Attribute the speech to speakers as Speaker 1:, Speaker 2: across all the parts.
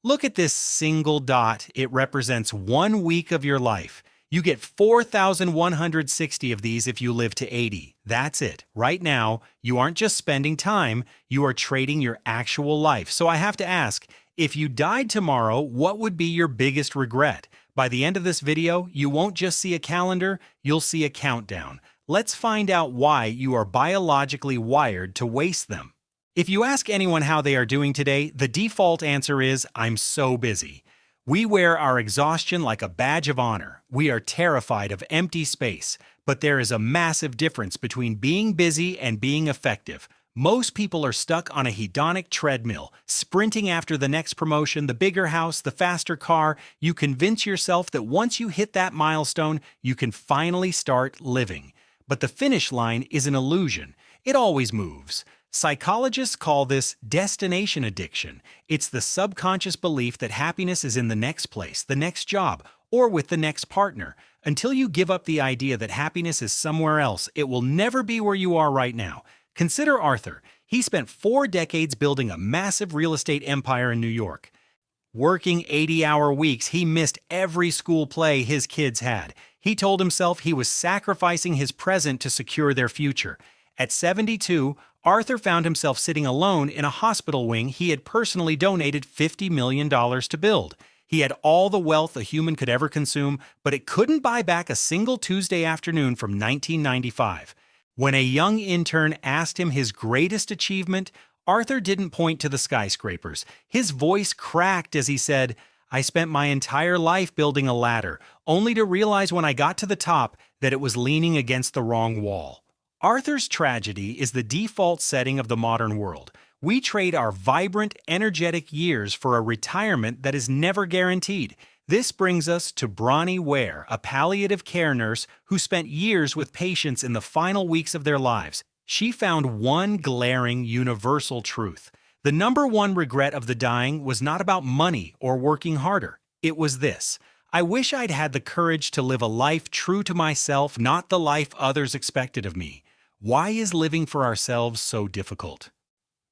Speaker 1: Look at this single dot. It represents 1 week of your life. You get 4,160 of these if you live to 80. That's it. Right now, you aren't just spending time, you are trading your actual life. So I have to ask, if you died tomorrow, what would be your biggest regret? By the end of this video, you won't just see a calendar, you'll see a countdown. Let's find out why you are biologically wired to waste them. If you ask anyone how they are doing today, the default answer is, I'm so busy. We wear our exhaustion like a badge of honor. We are terrified of empty space. But there is a massive difference between being busy and being effective. Most people are stuck on a hedonic treadmill, sprinting after the next promotion, the bigger house, the faster car. You convince yourself that once you hit that milestone, you can finally start living. But the finish line is an illusion. It always moves. Psychologists call this destination addiction. It's the subconscious belief that happiness is in the next place, the next job, or with the next partner. Until you give up the idea that happiness is somewhere else, it will never be where you are right now. Consider Arthur. He spent 4 decades building a massive real estate empire in New York. Working 80-hour weeks, he missed every school play his kids had. He told himself he was sacrificing his present to secure their future. At 72, Arthur found himself sitting alone in a hospital wing he had personally donated $50 million to build. He had all the wealth a human could ever consume, but it couldn't buy back a single Tuesday afternoon from 1995. When a young intern asked him his greatest achievement, Arthur didn't point to the skyscrapers. His voice cracked as he said, "I spent my entire life building a ladder, only to realize when I got to the top that it was leaning against the wrong wall." Arthur's tragedy is the default setting of the modern world. We trade our vibrant, energetic years for a retirement that is never guaranteed. This brings us to Bronnie Ware, a palliative care nurse who spent years with patients in the final weeks of their lives. She found one glaring, universal truth. The number one regret of the dying was not about money or working harder. It was this: I wish I'd had the courage to live a life true to myself, not the life others expected of me. Why is living for ourselves so difficult?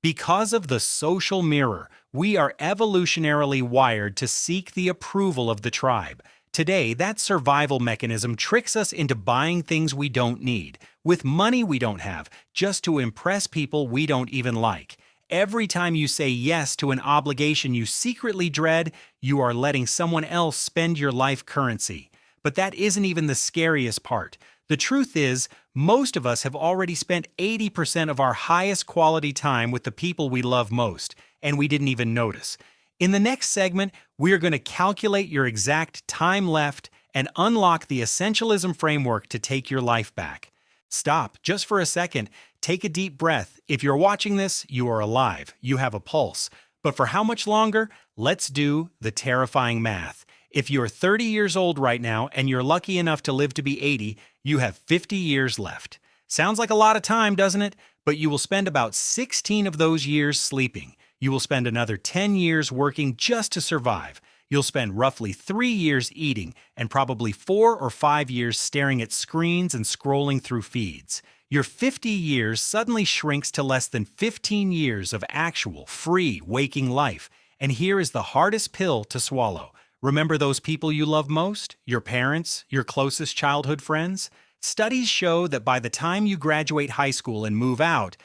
Speaker 1: Because of the social mirror, we are evolutionarily wired to seek the approval of the tribe. Today, that survival mechanism tricks us into buying things we don't need, with money we don't have, just to impress people we don't even like. Every time you say yes to an obligation you secretly dread, you are letting someone else spend your life currency. But that isn't even the scariest part. The truth is, most of us have already spent 80% of our highest quality time with the people we love most, and we didn't even notice. In the next segment, we're going to calculate your exact time left and unlock the Essentialism Framework to take your life back. Stop just for a second. Take a deep breath. If you're watching this, you are alive. You have a pulse. But for how much longer? Let's do the terrifying math. If you're 30 years old right now and you're lucky enough to live to be 80, you have 50 years left. Sounds like a lot of time, doesn't it? But you will spend about 16 of those years sleeping. You will spend another 10 years working just to survive. You'll spend roughly 3 years eating and probably 4 or 5 years staring at screens and scrolling through feeds. Your 50 years suddenly shrinks to less than 15 years of actual, free, waking life. And here is the hardest pill to swallow. Remember those people you love most? Your parents? Your closest childhood friends? Studies show that by the time you graduate high school and move out,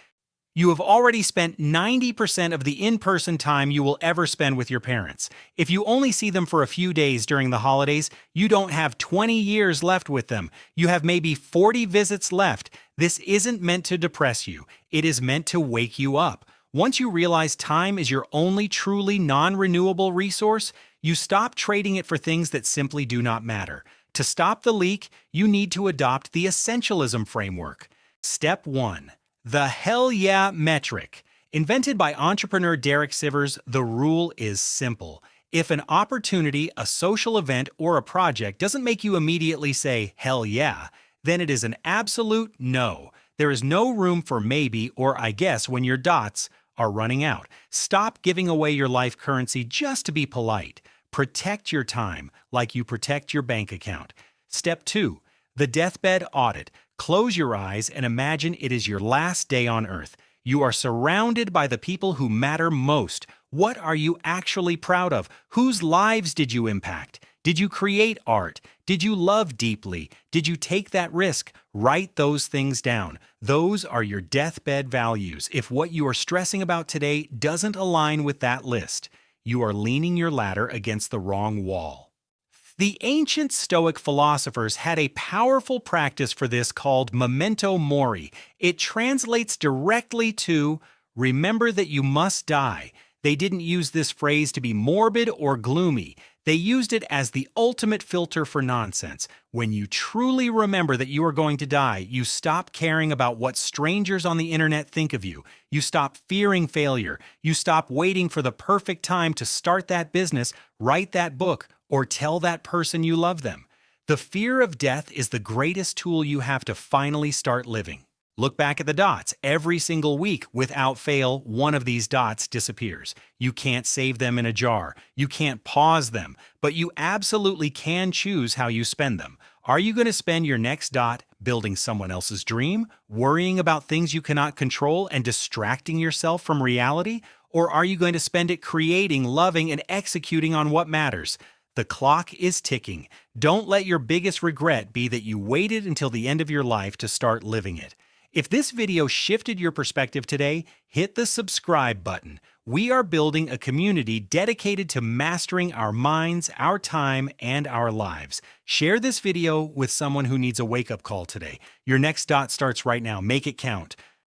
Speaker 1: you have already spent 90% of the in-person time you will ever spend with your parents. If you only see them for a few days during the holidays, you don't have 20 years left with them. You have maybe 40 visits left. This isn't meant to depress you. It is meant to wake you up. Once you realize time is your only truly non-renewable resource, you stop trading it for things that simply do not matter. To stop the leak, you need to adopt the Essentialism Framework. Step 1. The Hell Yeah Metric. Invented by entrepreneur Derek Sivers, the rule is simple. If an opportunity, a social event, or a project doesn't make you immediately say, hell yeah, then it is an absolute no. There is no room for maybe or I guess when your dots are running out. Stop giving away your life currency just to be polite. Protect your time like you protect your bank account. Step 2. The deathbed audit. Close your eyes and imagine it is your last day on Earth. You are surrounded by the people who matter most. What are you actually proud of? Whose lives did you impact? Did you create art? Did you love deeply? Did you take that risk? Write those things down. Those are your deathbed values. If what you are stressing about today doesn't align with that list, you are leaning your ladder against the wrong wall. The ancient Stoic philosophers had a powerful practice for this called Memento Mori. It translates directly to remember that you must die. They didn't use this phrase to be morbid or gloomy. They used it as the ultimate filter for nonsense. When you truly remember that you are going to die, you stop caring about what strangers on the internet think of you. You stop fearing failure. You stop waiting for the perfect time to start that business, write that book, or tell that person you love them. The fear of death is the greatest tool you have to finally start living. Look back at the dots. Every single week, without fail, one of these dots disappears. You can't save them in a jar. You can't pause them, but you absolutely can choose how you spend them. Are you going to spend your next dot building someone else's dream, worrying about things you cannot control, and distracting yourself from reality? Or are you going to spend it creating, loving, and executing on what matters? The clock is ticking. Don't let your biggest regret be that you waited until the end of your life to start living it. If this video shifted your perspective today, hit the subscribe button. We are building a community dedicated to mastering our minds, our time, and our lives. Share this video with someone who needs a wake-up call today. Your next dot starts right now. Make it count.